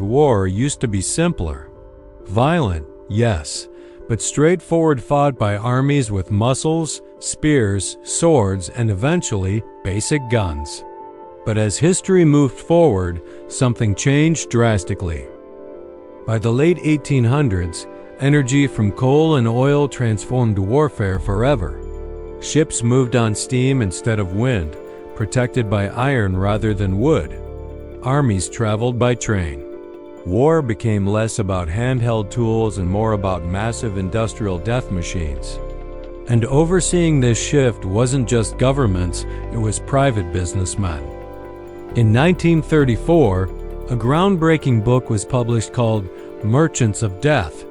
War used to be simpler. Violent, yes, but straightforward, fought by armies with muscles, spears, swords, and eventually basic guns. But as history moved forward, something changed drastically. By the late 1800s, energy from coal and oil transformed warfare forever. Ships moved on steam instead of wind, protected by iron rather than wood. Armies traveled by train. War became less about handheld tools and more about massive industrial death machines. And overseeing this shift wasn't just governments, it was private businessmen. In 1934, a groundbreaking book was published called Merchants of Death.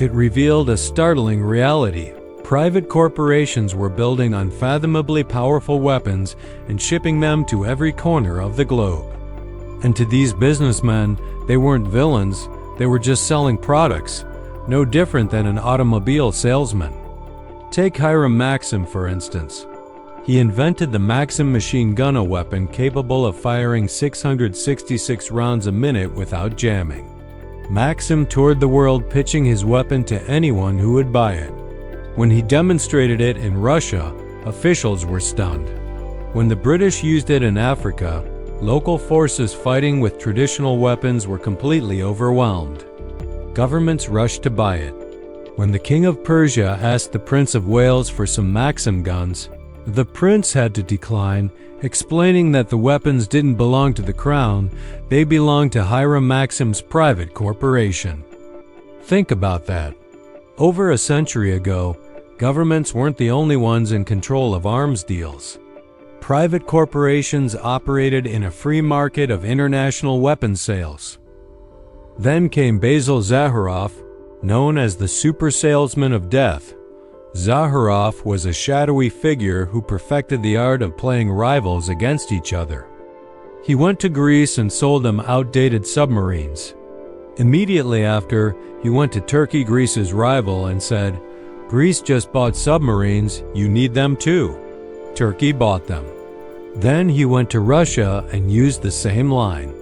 It revealed a startling reality. Private corporations were building unfathomably powerful weapons and shipping them to every corner of the globe. And to these businessmen, they weren't villains, they were just selling products, no different than an automobile salesman. Take Hiram Maxim, for instance. He invented the Maxim Machine Gun, a weapon capable of firing 666 rounds a minute without jamming. Maxim toured the world pitching his weapon to anyone who would buy it. When he demonstrated it in Russia, officials were stunned. When the British used it in Africa, local forces fighting with traditional weapons were completely overwhelmed. Governments rushed to buy it. When the King of Persia asked the Prince of Wales for some Maxim guns, the prince had to decline, explaining that the weapons didn't belong to the crown, they belonged to Hiram Maxim's private corporation. Think about that. Over a century ago, governments weren't the only ones in control of arms deals. Private corporations operated in a free market of international weapons sales. Then came Basil Zaharoff, known as the super salesman of death. Zaharoff was a shadowy figure who perfected the art of playing rivals against each other. He went to Greece and sold them outdated submarines. Immediately after, he went to Turkey, Greece's rival, and said, "Greece just bought submarines, you need them too." Turkey bought them. Then he went to Russia and used the same line.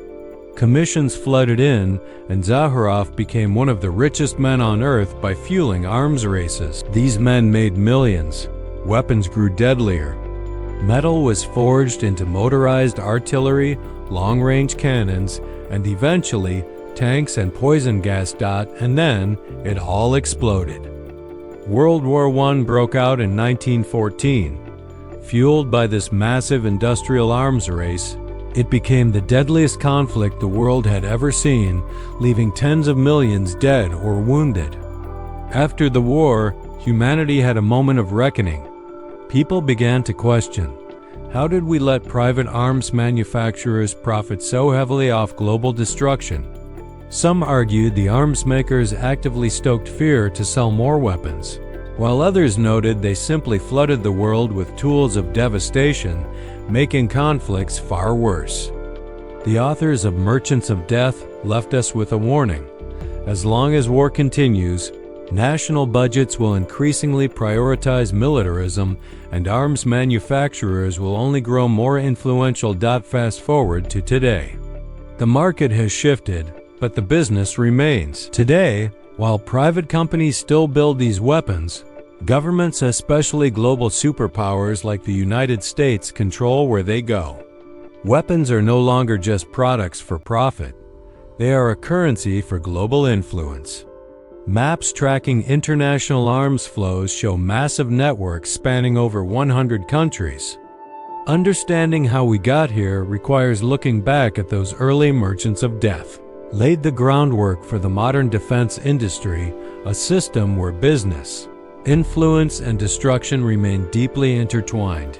Commissions flooded in, and Zaharoff became one of the richest men on earth by fueling arms races. These men made millions. Weapons grew deadlier. Metal was forged into motorized artillery, long-range cannons, and eventually tanks and poison gas. And then it all exploded. World War I broke out in 1914. Fueled by this massive industrial arms race, it became the deadliest conflict the world had ever seen, leaving tens of millions dead or wounded. After the war, humanity had a moment of reckoning. People began to question, how did we let private arms manufacturers profit so heavily off global destruction? Some argued the arms makers actively stoked fear to sell more weapons, while others noted they simply flooded the world with tools of devastation, making conflicts far worse. The authors of Merchants of Death left us with a warning. As long as war continues, national budgets will increasingly prioritize militarism, and arms manufacturers will only grow more influential. Fast forward to today. The market has shifted, but the business remains. Today, while private companies still build these weapons, governments, especially global superpowers like the United States, control where they go. Weapons are no longer just products for profit. They are a currency for global influence. Maps tracking international arms flows show massive networks spanning over 100 countries. Understanding how we got here requires looking back at those early merchants of death. Laid the groundwork for the modern defense industry, a system where business, influence, and destruction remain deeply intertwined.